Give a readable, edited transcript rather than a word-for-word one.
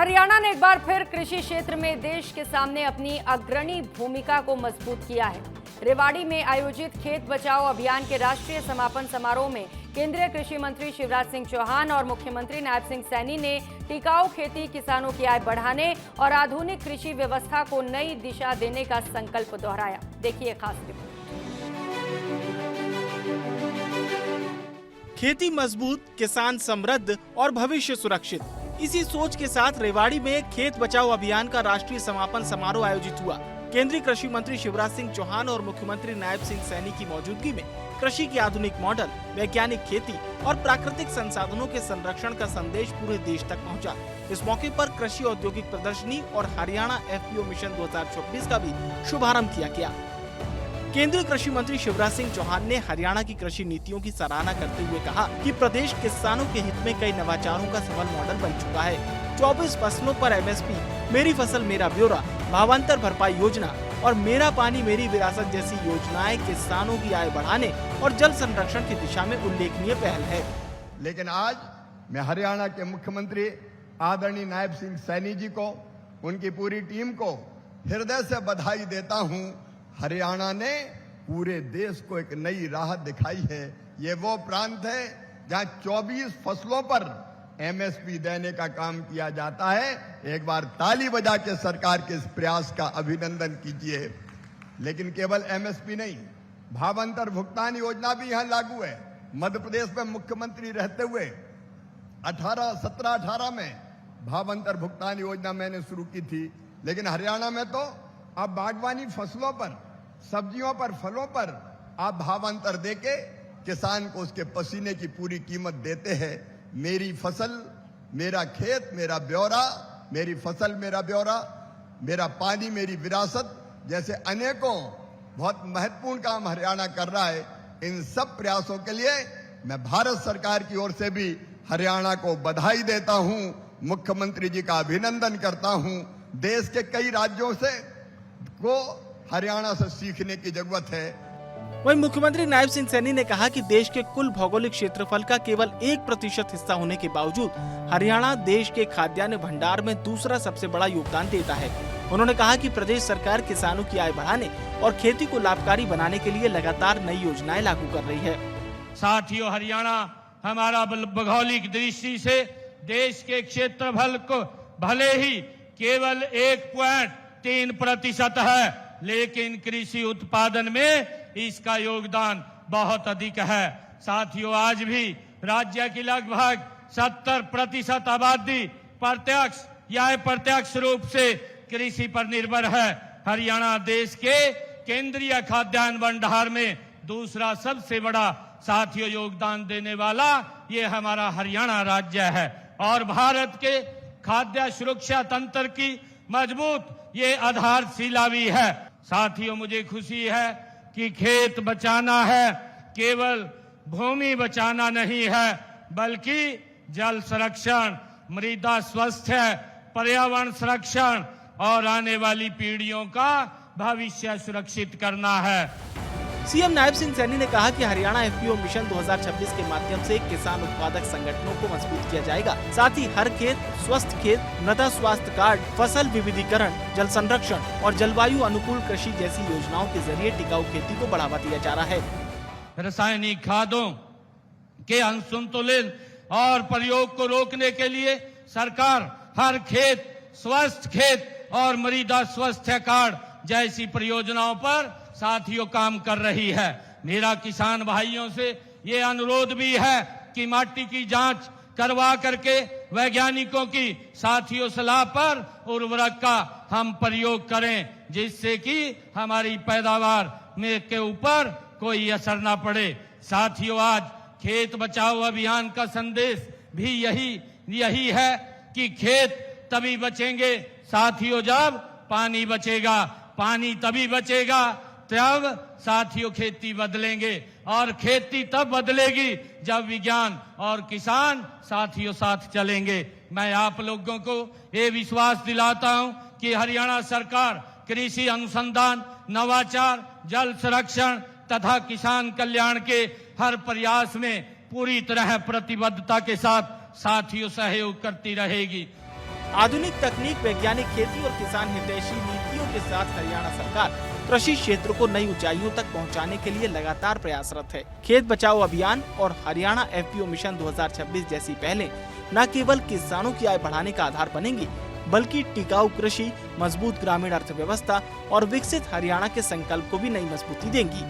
हरियाणा ने एक बार फिर कृषि क्षेत्र में देश के सामने अपनी अग्रणी भूमिका को मजबूत किया है। रेवाड़ी में आयोजित खेत बचाओ अभियान के राष्ट्रीय समापन समारोह में केंद्रीय कृषि मंत्री शिवराज सिंह चौहान और मुख्यमंत्री नायब सिंह सैनी ने टिकाऊ खेती, किसानों की आय बढ़ाने और आधुनिक कृषि व्यवस्था को नई दिशा देने का संकल्प दोहराया। देखिए खास रिपोर्ट। खेती मजबूत, किसान समृद्ध और भविष्य सुरक्षित, इसी सोच के साथ रेवाड़ी में खेत बचाओ अभियान का राष्ट्रीय समापन समारोह आयोजित हुआ। केंद्रीय कृषि मंत्री शिवराज सिंह चौहान और मुख्यमंत्री नायब सिंह सैनी की मौजूदगी में कृषि की आधुनिक मॉडल, वैज्ञानिक खेती और प्राकृतिक संसाधनों के संरक्षण का संदेश पूरे देश तक पहुंचा। इस मौके पर कृषि औद्योगिक प्रदर्शनी और हरियाणा FPO मिशन 2026 का भी शुभारंभ किया गया। केंद्रीय कृषि मंत्री शिवराज सिंह चौहान ने हरियाणा की कृषि नीतियों की सराहना करते हुए कहा कि प्रदेश किसानों के हित में कई नवाचारों का सफल मॉडल बन चुका है। 24 फसलों पर MSP, मेरी फसल मेरा ब्यौरा, भावांतर भरपाई योजना और मेरा पानी मेरी विरासत जैसी योजनाएं किसानों की आय बढ़ाने और जल संरक्षण की दिशा में उल्लेखनीय पहल है। लेकिन आज मैं हरियाणा के मुख्यमंत्री आदरणीय नायब सिंह सैनी जी को, उनकी पूरी टीम को हृदय से बधाई देता हूं। हरियाणा ने पूरे देश को एक नई राह दिखाई है। ये वो प्रांत है जहां 24 फसलों पर MSP देने का काम किया जाता है। एक बार ताली बजा के सरकार के इस प्रयास का अभिनंदन कीजिए। लेकिन केवल MSP नहीं, भावांतर भुगतान योजना भी यहां लागू है। मध्य प्रदेश में मुख्यमंत्री रहते हुए 17-18 में भावांतर भुगतान योजना मैंने शुरू की थी। लेकिन हरियाणा में तो अब बागवानी फसलों पर, सब्जियों पर, फलों पर आप भावांतर देके किसान को उसके पसीने की पूरी कीमत देते हैं। मेरी फसल मेरा खेत मेरा ब्यौरा, मेरी फसल मेरा ब्यौरा, मेरा पानी मेरी विरासत जैसे अनेकों बहुत महत्वपूर्ण काम हरियाणा कर रहा है। इन सब प्रयासों के लिए मैं भारत सरकार की ओर से भी हरियाणा को बधाई देता हूं, मुख्यमंत्री जी का अभिनंदन करता हूं। देश के कई राज्यों से को हरियाणा से सीखने की जरूरत है। वहीं मुख्यमंत्री नायब सिंह सैनी ने कहा कि देश के कुल भौगोलिक क्षेत्रफल का केवल 1% हिस्सा होने के बावजूद हरियाणा देश के खाद्यान्न भंडार में दूसरा सबसे बड़ा योगदान देता है। उन्होंने कहा कि प्रदेश सरकार किसानों की आय बढ़ाने और खेती को लाभकारी बनाने के लिए लगातार नई योजनाएं लागू कर रही है। साथियों, हरियाणा हमारा भौगोलिक दृष्टि से देश के क्षेत्रफल को भले ही केवल 1.3% है, लेकिन कृषि उत्पादन में इसका योगदान बहुत अधिक है। साथियों, आज भी राज्य की लगभग 70% आबादी प्रत्यक्ष या अप्रत्यक्ष रूप से कृषि पर निर्भर है। हरियाणा देश के केंद्रीय खाद्यान्न भंडार में दूसरा सबसे बड़ा साथियों योगदान देने वाला ये हमारा हरियाणा राज्य है और भारत के खाद्य सुरक्षा तंत्र की मजबूत ये आधारशिला भी है। साथियों, मुझे खुशी है कि खेत बचाना है केवल भूमि बचाना नहीं है, बल्कि जल संरक्षण, मृदा स्वास्थ्य, पर्यावरण संरक्षण और आने वाली पीढ़ियों का भविष्य सुरक्षित करना है। सीएम नायब सिंह सैनी ने कहा कि हरियाणा FPO मिशन 2026 के माध्यम से किसान उत्पादक संगठनों को मजबूत किया जाएगा। साथ ही हर खेत स्वस्थ खेत, मृदा स्वास्थ्य कार्ड, फसल विविधीकरण, जल संरक्षण और जलवायु अनुकूल कृषि जैसी योजनाओं के जरिए टिकाऊ खेती को बढ़ावा दिया जा रहा है। रासायनिक खादों के असंतुलित और प्रयोग को रोकने के लिए सरकार हर खेत स्वस्थ खेत और मृदा स्वास्थ्य कार्ड जैसी परियोजनाओं पर साथियों काम कर रही है। मेरा किसान भाइयों से ये अनुरोध भी है कि माटी की जांच करवा करके वैज्ञानिकों की साथियों सलाह पर उर्वरक का हम प्रयोग करें, जिससे कि हमारी पैदावार में के ऊपर कोई असर ना पड़े। साथियों, आज खेत बचाओ अभियान का संदेश भी यही है कि खेत तभी बचेंगे साथियों जब पानी बचेगा, पानी तभी बचेगा तब साथियों खेती बदलेंगे और खेती तब बदलेगी जब विज्ञान और किसान साथियों साथ चलेंगे। मैं आप लोगों को ये विश्वास दिलाता हूं कि हरियाणा सरकार कृषि अनुसंधान, नवाचार, जल संरक्षण तथा किसान कल्याण के हर प्रयास में पूरी तरह प्रतिबद्धता के साथ साथियों सहयोग करती रहेगी। आधुनिक तकनीक, वैज्ञानिक खेती और किसान हितैषी नीतियों के साथ हरियाणा सरकार कृषि क्षेत्र को नई ऊंचाइयों तक पहुंचाने के लिए लगातार प्रयासरत है। खेत बचाओ अभियान और हरियाणा FPO मिशन 2026 जैसी पहलें न केवल किसानों की आय बढ़ाने का आधार बनेंगी, बल्कि टिकाऊ कृषि, मजबूत ग्रामीण अर्थव्यवस्था और विकसित हरियाणा के संकल्प को भी नई मजबूती देंगी।